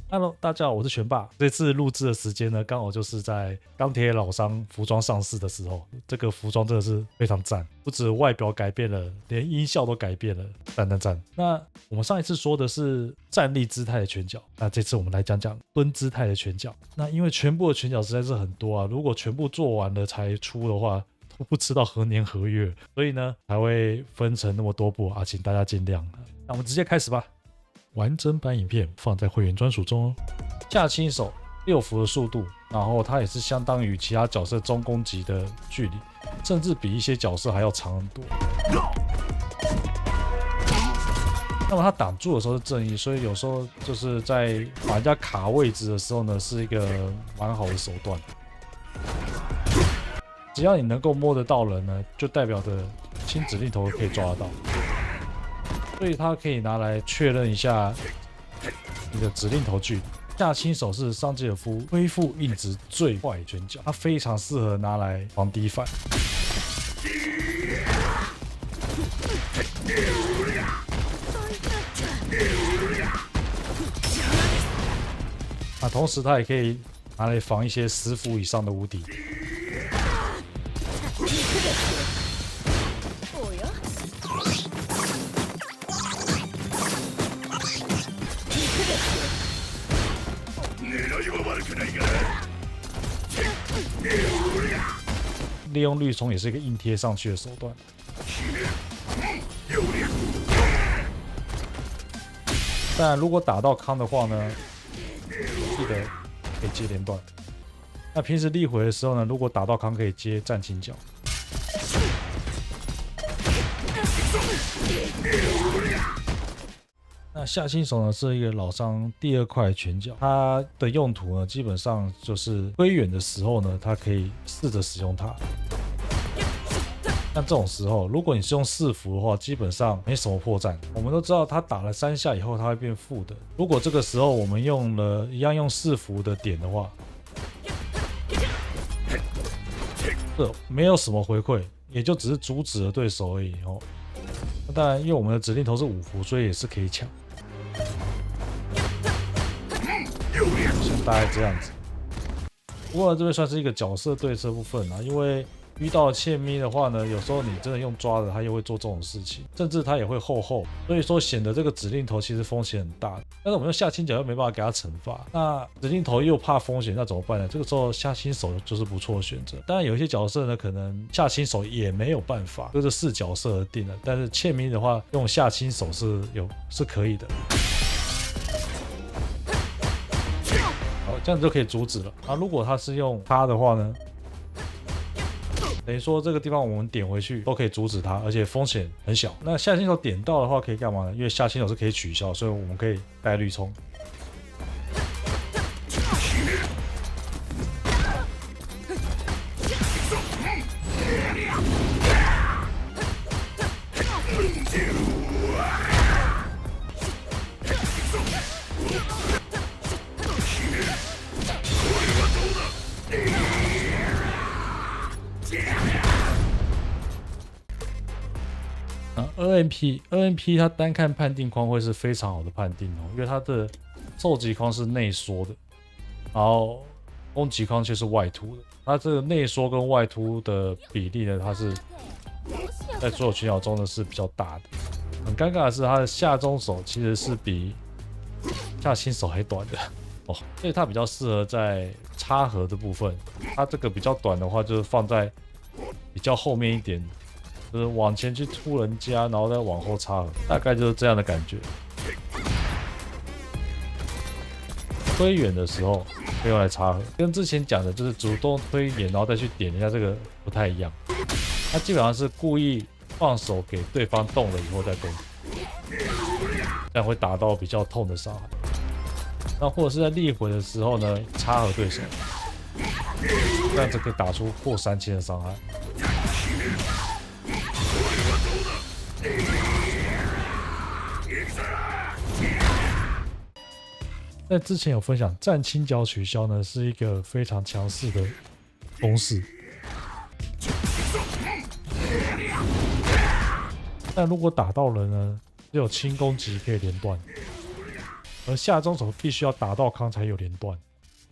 Hello，大家好，我是全爸。这次录制的时间呢，刚好就是在钢铁老商服装上市的时候。这个服装真的是非常赞，不止外表改变了，连音效都改变了，赞赞赞。那我们上一次说的是站立姿态的拳脚，那这次我们来讲讲蹲姿态的拳脚。那因为全部的拳脚实在是很多啊，如果全部做完了才出的话，都不知道何年何月，所以呢才会分成那么多部啊，请大家见谅。那我们直接开始吧。完整版影片放在会员专属中哦。下轻手6伏的速度，然后它也是相当于其他角色中攻击的距离，甚至比一些角色还要长很多。那么它挡住的时候是正义，所以有时候就是在把人家卡位置的时候呢，是一个蛮好的手段。只要你能够摸得到人呢，就代表着轻指令头可以抓得到。所以它可以拿来确认一下你的指令头距离。下轻手是桑吉尔夫恢复硬直最快拳脚，它非常适合拿来防敌反。同时它也可以拿来防一些10伏以上的无敌。利用绿冲也是一个硬贴上去的手段。但如果打到康的话呢，记得可以接连段。那平时立回的时候呢，如果打到康可以接战轻脚。那下轻手呢是一个老商第2块拳脚，它的用途呢基本上就是推远的时候呢，它可以试着使用它。那这种时候，如果你是用4伏的话，基本上没什么破绽。我们都知道，它打了3下以后，它会变负的。如果这个时候我们用了一样用4伏的点的话，这没有什么回馈，也就只是阻止了对手而已哦。那当然，因为我们的指令头是5伏，所以也是可以抢。像大概这样子。不过这边算是一个角色对策部分啦，因为遇到欠咪的话呢，有时候你真的用抓的，他也会做这种事情，甚至他也会后，所以说显得这个指令头其实风险很大。但是我们用下轻脚又没办法给他惩罚，那指令头又怕风险，那怎么办呢？这个时候下轻手就是不错的选择。当然有一些角色呢，可能下轻手也没有办法，这是视角色而定的。但是欠咪的话，用下轻手是可以的。好，这样子就可以阻止了。如果他是用他的话呢？等于说这个地方我们点回去都可以阻止它，而且风险很小。那下轻手点到的话可以干嘛呢？因为下轻手是可以取消，所以我们可以带绿冲。NP 它单看判定框会是非常好的判定哦，因为它的受击框是内缩的，然后攻击框却是外凸的。它这个内缩跟外凸的比例呢，它是在所有拳脚中呢是比较大的。很尴尬的是，它的下中手其实是比下轻手还短的哦，所以它比较适合在插合的部分。它这个比较短的话，就是放在比较后面一点。就是往前去突人家，然后再往后插合，大概就是这样的感觉。推远的时候可以用来插合，跟之前讲的就是主动推远，然后再去点一下，这个不太一样。他基本上是故意放手给对方动了以后再攻，这样会打到比较痛的伤害。那或者是在立回的时候呢，插合对手，这样子可以打出破3000的伤害。在之前有分享，战轻脚取消呢是一个非常强势的公式，但如果打到人呢，只有轻攻击可以连断。而下中手必须要打到康才有连段。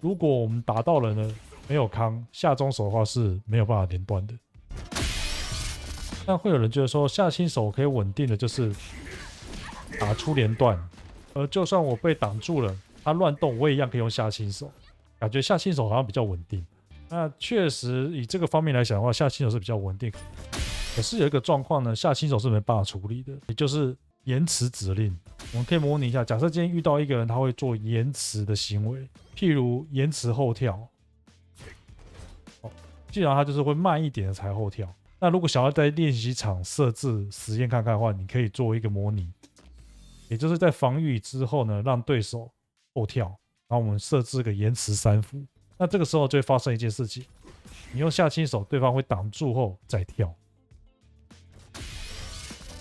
如果我们打到了呢，没有康，下中手的话是没有办法连段的。但会有人觉得说，下轻手可以稳定的就是打出连段，而就算我被挡住了，他乱动我也一样可以用下轻手，感觉下轻手好像比较稳定。那确实以这个方面来讲的话，下轻手是比较稳定。可是有一个状况呢，下轻手是没办法处理的，也就是延迟指令。我们可以模拟一下，假设今天遇到一个人，他会做延迟的行为，譬如延迟后跳。基本上他就是会慢一点的才后跳。那如果想要在练习场设置实验看看的话，你可以做一个模拟，也就是在防御之后呢，让对手后跳，然后我们设置个延迟3伏。那这个时候就会发生一件事情，你用下轻手，对方会挡住后再跳。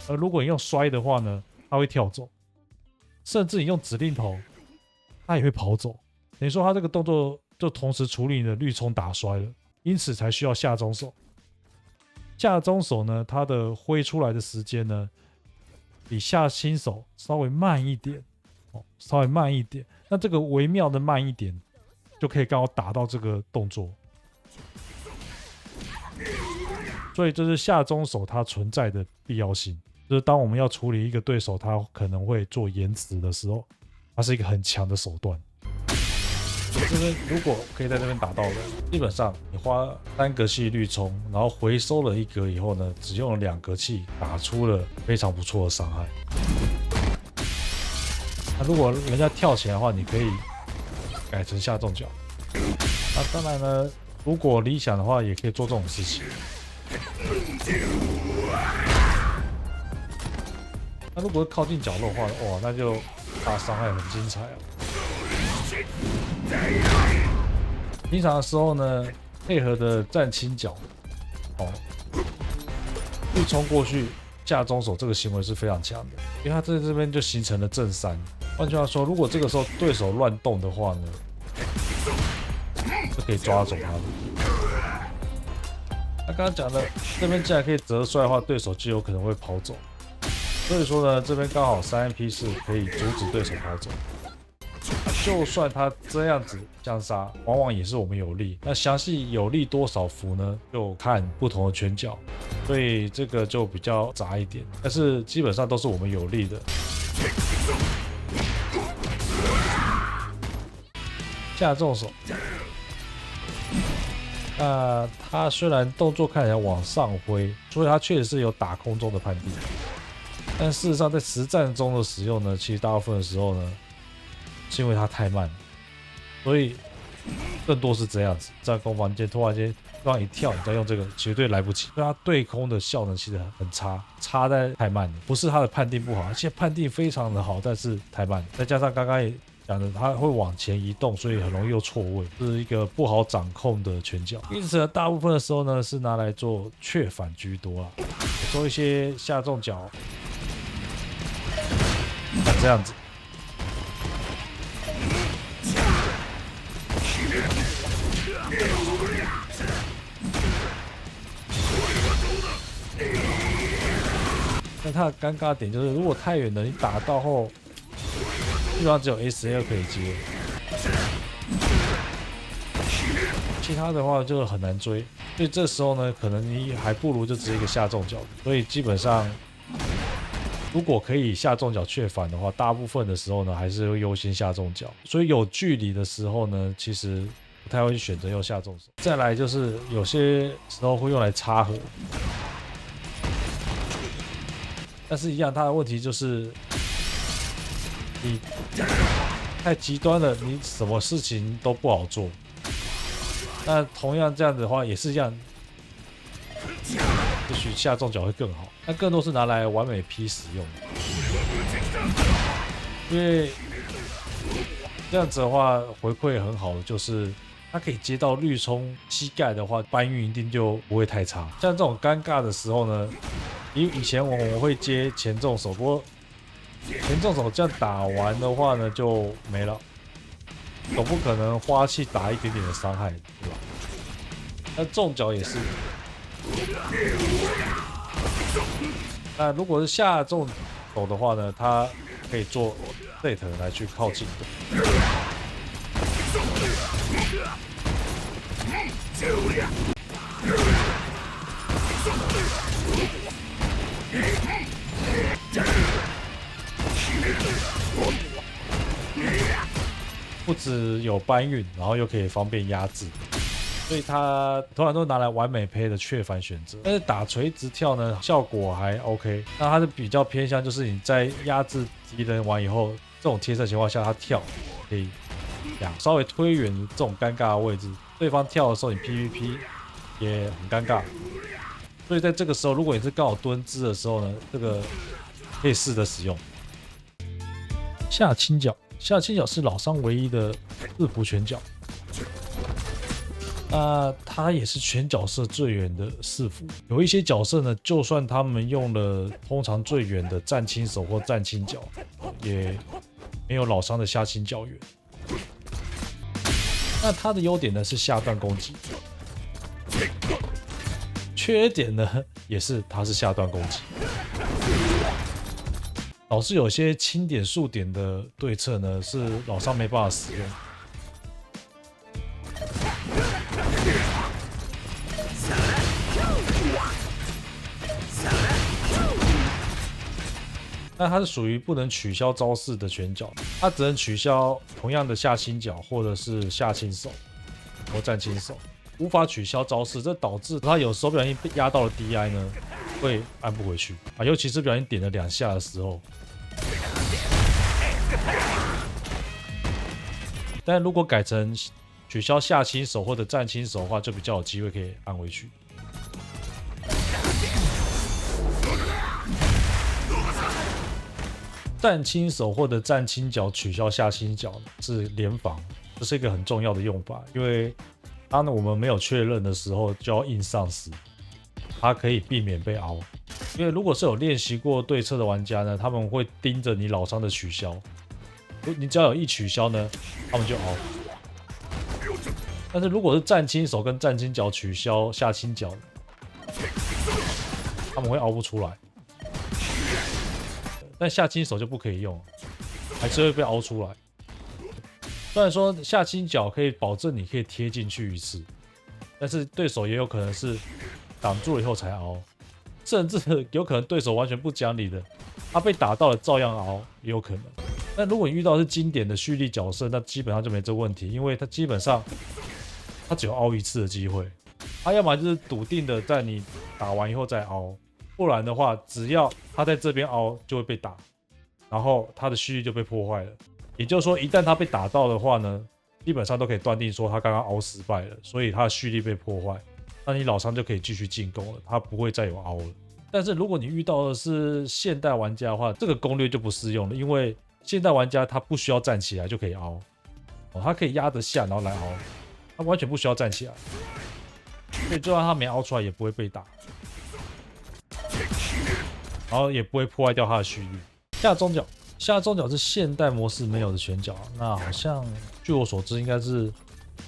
而如果你用摔的话呢，他会跳走，甚至你用指令头，他也会跑走。等于说他这个动作就同时处理你的绿冲打摔了。因此才需要下中手。下中手呢，它的挥出来的时间呢，比下轻手稍微慢一点，稍微慢一点。那这个微妙的慢一点，就可以刚好打到这个动作。所以这是下中手它存在的必要性，就是当我们要处理一个对手，他可能会做延迟的时候，它是一个很强的手段。这边如果可以在这边打到了，基本上你花3格气绿冲，然后回收了1格以后呢，只用了2格气打出了非常不错的伤害。那如果人家跳起来的话，你可以改成下重脚。那当然呢，如果理想的话，也可以做这种事情。那如果靠近角落的话，哇，那就大伤害很精彩啊！平常的时候呢，配合的站轻脚，一冲过去下中手这个行为是非常强的，因为他在这边就形成了正3。换句话说，如果这个时候对手乱动的话呢，就可以抓走他的。他刚刚讲的，这边既然可以折摔的话，对手就有可能会跑走。所以说呢，这边刚好3MP 是可以阻止对手跑走。就算他这样子降杀，往往也是我们有利。那详细有利多少伏呢？就看不同的拳脚，所以这个就比较杂一点。但是基本上都是我们有利的。下重手，那他虽然动作看起来往上挥，所以他确实是有打空中的判定。但事实上，在实战中的使用呢，其实大部分的时候呢，是因为它太慢，所以更多是这样子，在攻防间突然间让一跳，你再用这个绝对来不及，因为它对空的效能其实很差，差在太慢了，不是它的判定不好，而且判定非常的好，但是太慢，再加上刚刚也讲的，它会往前移动，所以很容易又错位，是一个不好掌控的拳脚。因此呢，大部分的时候呢是拿来做却反居多啊，做一些下重脚，像这样子。但它的尴尬点就是，如果太远了，你打到后，基本上只有 SL 可以接，其他的话就很难追。所以这时候呢，可能你还不如就直接一个下重脚。所以基本上，如果可以下重脚却反的话，大部分的时候呢，还是会优先下重脚。所以有距离的时候呢，其实不太会选择用下重手。再来就是有些时候会用来插合。但是一样，它的问题就是你太极端了，你什么事情都不好做。那同样这样子的话，也是一样，也许下重脚会更好。那更多是拿来完美劈使用的，因为这样子的话回馈很好的就是，它可以接到绿冲膝盖的话，搬运一定就不会太差。像这种尴尬的时候呢，以前我们会接前重手，不过前重手这样打完的话呢就没了，总不可能花气打一点点的伤害，对吧？那重脚也是。那如果是下重手的话呢，它可以做 set 来去靠近的。不只有搬运，然后又可以方便压制，所以它通常都拿来完美配的雀帆选择。但是打垂直跳呢，效果还 OK。那它是比较偏向，就是你在压制敌人完以后，这种贴身情况下，它跳可以稍微推远这种尴尬的位置，对方跳的时候你 PVP 也很尴尬。所以在这个时候，如果你是刚好蹲姿的时候呢，这个可以试着使用。下倾角，下倾角是老伤唯一的四伏拳脚。那它也是全角色最远的四伏。有一些角色呢，就算他们用了通常最远的战轻手或战轻脚，也没有老伤的下倾角远。那它的优点呢是下段攻击，缺点呢也是它是下段攻击，导致有些轻点速点的对策呢是老伤没办法使用。但它是属于不能取消招式的拳脚，它只能取消同样的下倾脚或者是下倾手或战轻手，无法取消招式，这导致它有时候不小心被压到了 DI 呢，会按不回去啊，尤其是不小心点了2下的时候。但如果改成取消下倾手或者战轻手的话，就比较有机会可以按回去。战轻手或者战轻脚取消下倾脚是联防，这是一个很重要的用法，因为当我们没有确认的时候就要硬上时，它可以避免被凹。因为如果是有练习过对策的玩家呢，他们会盯着你老伤的取消，你只要有一取消呢，他们就凹。但是如果是战轻手跟战轻脚取消下倾脚，他们会凹不出来。但下倾手就不可以用，还是会被凹出来。虽然说下倾脚可以保证你可以贴进去一次，但是对手也有可能是挡住了以后才凹，甚至有可能对手完全不讲理的，他被打到了照样凹，也有可能。但如果你遇到的是经典的蓄力角色，那基本上就没这问题，因为他基本上他只有凹一次的机会，他要么就是笃定的在你打完以后再凹。不然的话，只要他在这边凹就会被打，然后他的蓄力就被破坏了。也就是说，一旦他被打到的话呢，基本上都可以断定说他刚刚凹失败了，所以他的蓄力被破坏，那你老伤就可以继续进攻了，他不会再有凹了。但是如果你遇到的是现代玩家的话，这个攻略就不适用了，因为现代玩家他不需要站起来就可以凹，他可以压得下然后来凹，他完全不需要站起来，所以就算他没凹出来也不会被打。然后也不会破坏掉他的蓄力。下中脚，下中脚是现代模式没有的拳脚，那好像据我所知，应该是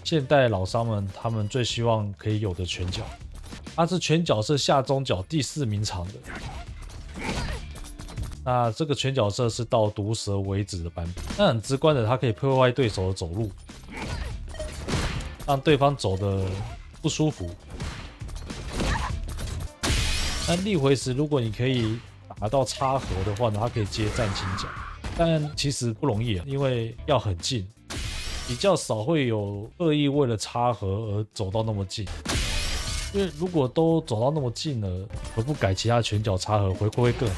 现代老伤们他们最希望可以有的拳脚。它是拳脚是下中脚第4名场的。那这个拳脚色是到毒蛇为止的版本。那很直观的，它可以破坏对手的走路，让对方走的不舒服。那逆回时，如果你可以打到插合的话呢，它可以接战轻脚，但其实不容易啊，因为要很近，比较少会有恶意为了插合而走到那么近。因为如果都走到那么近了，何不改其他拳脚插合，回馈会更好。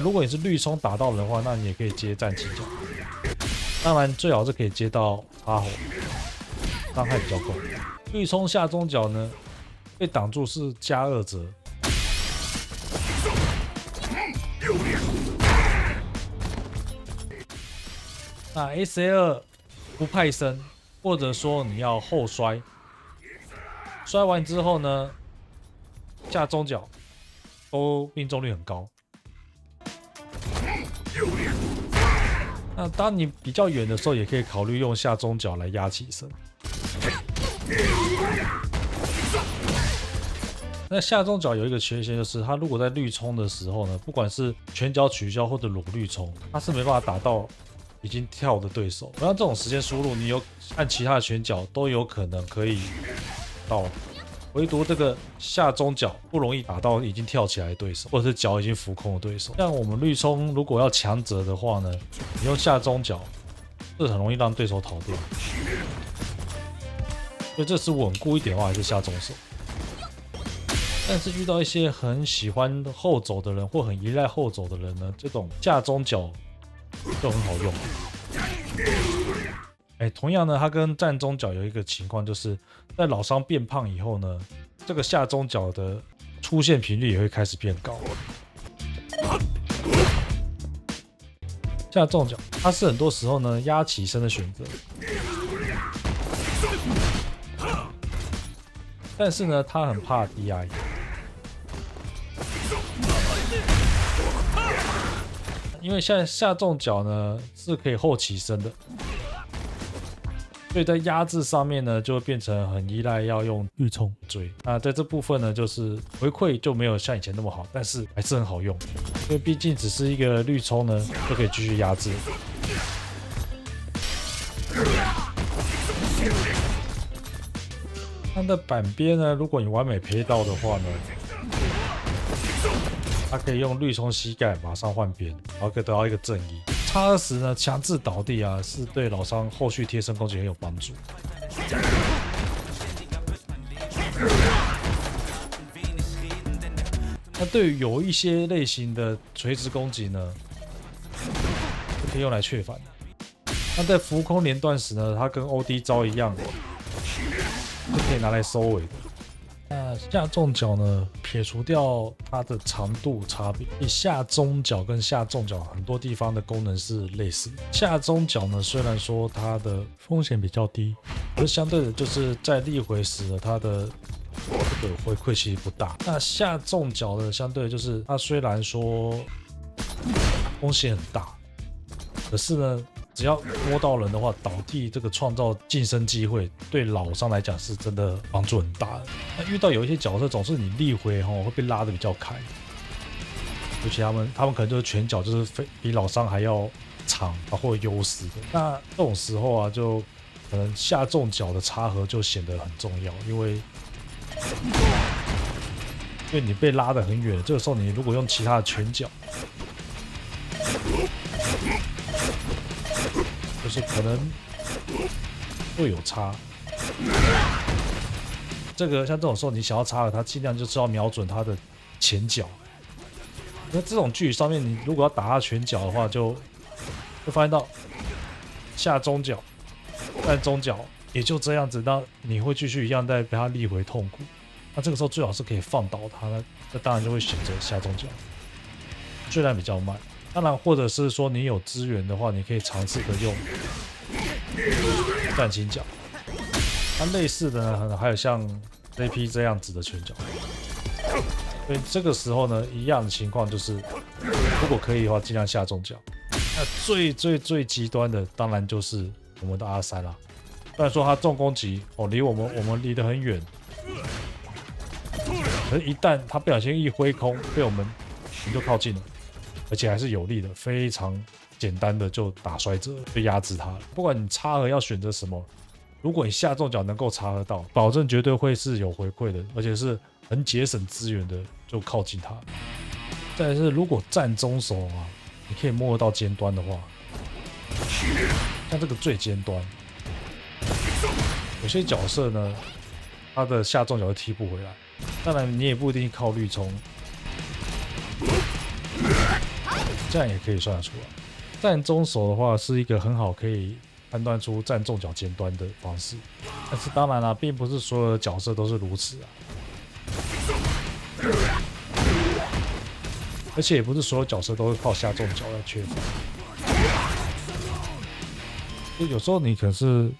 如果你是绿冲打到人的话，那你也可以接战轻脚，当然最好是可以接到插合，伤害比较够。绿冲下中脚呢，被挡住是加2折。那 SA2 不派生，或者说你要后摔，摔完之后呢，下中脚都命中率很高。那当你比较远的时候，也可以考虑用下中脚来压起身。那下中脚有一个缺陷，就是它如果在绿冲的时候呢，不管是拳脚取消或者裸绿冲，它是没办法打到已经跳的对手。然后这种时间输入，你有按其他的拳脚都有可能可以到，唯独这个下中脚不容易打到已经跳起来的对手，或者是脚已经浮空的对手。像我们绿冲如果要强折的话呢，你用下中脚是很容易让对手逃掉。所以这是稳固一点的话，还是下中手。但是遇到一些很喜欢后走的人或很依赖后走的人呢，这种下中脚就很好用。同样呢，它跟站中脚有一个情况，就是在老伤变胖以后呢，这个下中脚的出现频率也会开始变高。下中脚，它是很多时候呢压起身的选择，但是呢，它很怕 DI。因为现在下中脚呢是可以后起身的，所以在压制上面呢就会变成很依赖要用预冲追。那在这部分呢，就是回馈就没有像以前那么好，但是还是很好用，因为毕竟只是一个绿冲呢就可以继续压制。它的板边呢，如果你完美配到的话呢，它可以用绿冲膝盖马上换边，然后可以得到一个正一。X20呢强制倒地啊，是对老伤后续贴身攻击很有帮助。那对于有一些类型的垂直攻击呢，就可以用来确反。那在浮空连段时呢，它跟 OD 招一样，就可以拿来收尾的。那下中脚呢，撇除掉它的长度差别，下中脚跟下重脚很多地方的功能是类似的。下中脚呢，虽然说它的风险比较低，而相对的就是在立回时呢，它的这个回馈其实不大。那下重脚呢，相对的就是它虽然说风险很大，可是呢，只要摸到人的话，倒地这个创造晋升机会，对老伤来讲是真的帮助很大的。那遇到有一些角色，总是你立回会被拉得比较开，尤其他们可能就是拳脚就是比老伤还要长或者优势的。那这种时候啊，就可能下重脚的插合就显得很重要，因为你被拉得很远，这个时候你如果用其他的拳脚，就是可能会有差。这个像这种时候，你想要插了它，尽量就是要瞄准它的前脚。那这种距离上面，你如果要打它拳脚的话，就会发现到下中脚、站中脚也就这样子，那你会继续一样在被它力回痛苦。那这个时候最好是可以放倒它，那当然就会选择下中脚，虽然比较慢。当然，或者是说你有资源的话，你可以尝试的用站轻脚。它类似的呢，还有像 JP 这样子的拳脚。所以这个时候呢，一样的情况就是，如果可以的话，尽量下重脚。那最极端的，当然就是我们的R3啦。虽然说它重攻击离我们离得很远，可是一旦它不小心一挥空，被我们就靠近了。而且还是有力的，非常简单的就打摔折，就压制它了。不管你插合要选择什么，如果你下重脚能够插合到，保证绝对会是有回馈的，而且是很节省资源的，就靠近它。再来是，如果站中手啊，你可以摸得到尖端的话，像这个最尖端，有些角色呢，他的下重脚会踢不回来。当然，你也不一定靠绿冲。这样也可以算得出来。站中手的话是一个很好可以判断出站重脚尖端的方式，但是当然啦，并不是所有的角色都是如此啊。而且也不是所有角色都会靠下重脚来缺乏。就有时候你可是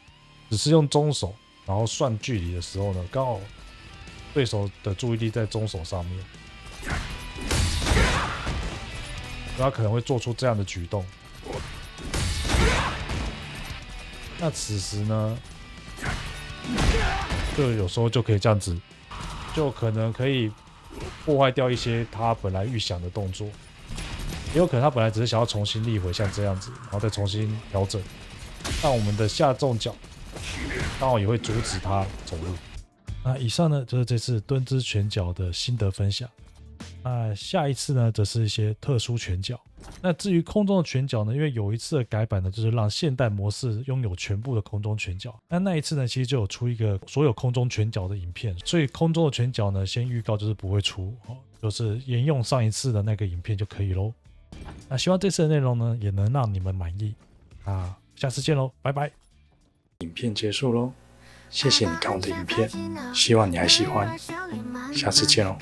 只是用中手，然后算距离的时候呢，刚好对手的注意力在中手上面。他可能会做出这样的举动，那此时呢，就有时候就可以这样子，就可能可以破坏掉一些他本来预想的动作，也有可能他本来只是想要重新立回像这样子，然后再重新调整。但我们的下重脚刚好也会阻止他走路。那以上呢就是这次蹲姿拳脚的心得分享。那下一次呢则是一些特殊拳脚。那至于空中的拳脚呢，因为有一次的改版呢，就是让现代模式拥有全部的空中拳脚。那一次呢，其实就有出一个所有空中拳脚的影片，所以空中的拳脚呢，先预告就是不会出，就是沿用上一次的那个影片就可以咯。那希望这次的内容呢，也能让你们满意。那下次见咯，拜拜。影片结束咯，谢谢你看我的影片，希望你还喜欢，下次见咯。